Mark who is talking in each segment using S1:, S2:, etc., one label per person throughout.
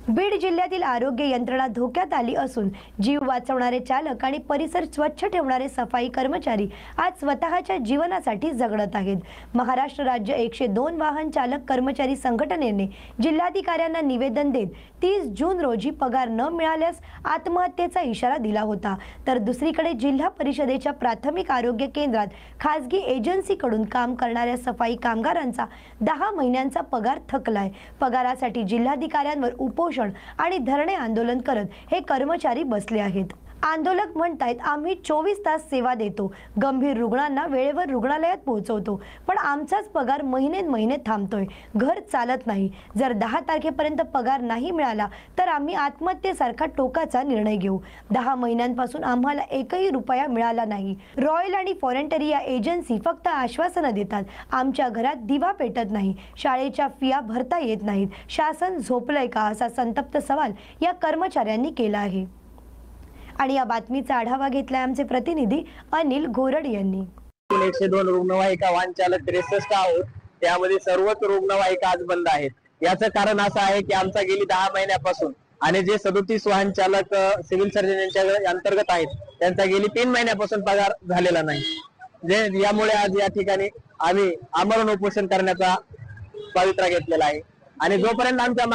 S1: बीड जिल्ह्यातील आरोग्य यंत्रणा धोक्यात आली असून जीव वाचवणारे चालक आणि परिसर स्वच्छ ठेवणारे सफाई कर्मचारी आज स्वतःच्या जीवनासाठी झगडत आहेत। महाराष्ट्र राज्य 102 वाहन चालक कर्मचारी संघटनेने जिल्हाधिकाऱ्यांना निवेदन देत 30 जून रोजी पगार न मिळाल्यास आत्महत्येचा इशारा दिला होता। तर दुसरीकडे जिल्हा परिषदेच्या प्राथमिक आरोग्य केंद्रात खासगी एजन्सीकडून काम करणाऱ्या सफाई कामगारांचा 10 महिन्यांचा पगार थकलाय। पगारासाठी जिल्हाधिकाऱ्यांवर उपोषण आणि धरणे आंदोलन करत हे कर्मचारी बसले आहेत। आंदोलक म्हणतात, आम्ही 24 तास सेवा देतो, गंभीर रुग्णांना वेळेवर रुग्णालयात पोहोचवतो, पण आमचाच पगार महिने थांबतोय, घर चालत नाही। जर 10 तारखेपर्यंत पगार नाही मिळाला तर आम्ही आत्महत्येसारखा टोकाचा निर्णय घेऊ। 10 महिन्यांपासून आम्हाला एकही रुपया मिळाला नाही। रॉयल आणि फॉरेंटरी या एजन्सी फक्त आश्वासनं देतात, आमच्या घरात दिवा पेटत नाही, शाळेच्या फिया भरता येत नाहीत। शासन झोपलंय का असा संतप्त सवाल या कर्मचाऱ्यांनी केला आहे। आणि या बातमीचा आढावा घेतलाय आमचे प्रतिनिधी अनिल घोरड यांनी।
S2: 102 रुग्णवाहिका वाहन चालक 63 आहोत, त्यामध्ये सर्वच रुग्णवाहिका आज बंद आहेत। याचं कारण असं आहे की आमचा गेली 10 महिन्यापासून आणि जे 37 वाहन चालक सिव्हिल सर्जन यांच्या अंतर्गत आहेत त्यांचा गेली 3 महिन्यापासून पगार झालेला नाही। जे यामुळे आज या ठिकाणी आम्ही आमरण उपोषण करण्याचा पवित्रा घेतलेला आहे। आणि जोपर्यंत आमच्या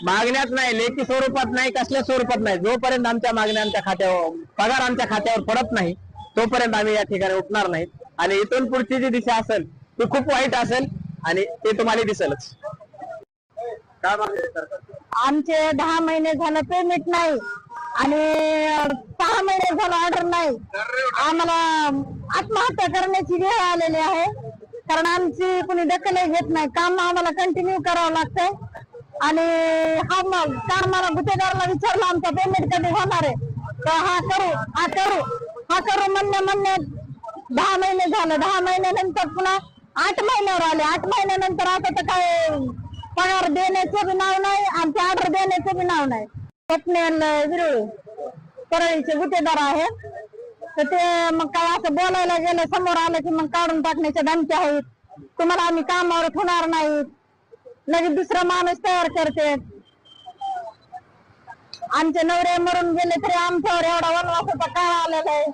S2: मागण्यात नाही, लेखी स्वरूपात नाही, कसल्या स्वरूपात नाही, जोपर्यंत आमच्या मागण्या आमच्या खात्यावर पगार आमच्या खात्यावर पडत नाही तोपर्यंत आम्ही या ठिकाणी उठणार नाही। आणि इथून पुढची जी दिशा असेल ती खूप वाईट असेल आणि ते तुम्हाला दिसेलच।
S3: आमचे 10 महिने झालं पेमेंट नाही आणि 6 महिने झालं ऑर्डर नाही। आम्हाला आत्महत्या करण्याची वेळ आलेली आहे, कारण आमची कुणी दखल घेत नाही। काम आम्हाला कंटिन्यू करावं लागतंय आणि मला गुत्तेदाराला विचारलं आमचा पेमेंट कधी होणार आहे, तर हा करू म्हणणे 10 महिने झालं। 10 महिन्यानंतर पुन्हा 8 महिन्यावर आले। 8 महिन्यानंतर आता तर काय पगार देण्याचं बी नाव नाही, आमचे ऑर्डर देण्याचं बी नाव नाही। स्वप्नेल विरुळ परळीचे गुत्तेदार आहे, तर ते मग काय असं बोलायला गेलं, समोर आलं की मग काढून टाकण्याच्या धमक्या आहेत, तुम्हाला आम्ही कामावर होणार नाही, लगेच दुसरा माणूस तयार करते। आमचे नवरे मरून गेले तरी आमच्यावर एवढा वनवासाचा काळ आलेला आहे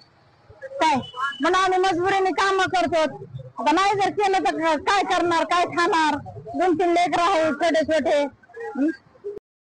S3: काय, म्हणून आम्ही मजबुरीने काम करतो। आता नाही जर केलं तर काय करणार, काय खाणार? 2-3 लेकरं आहेत छोटे छोटे।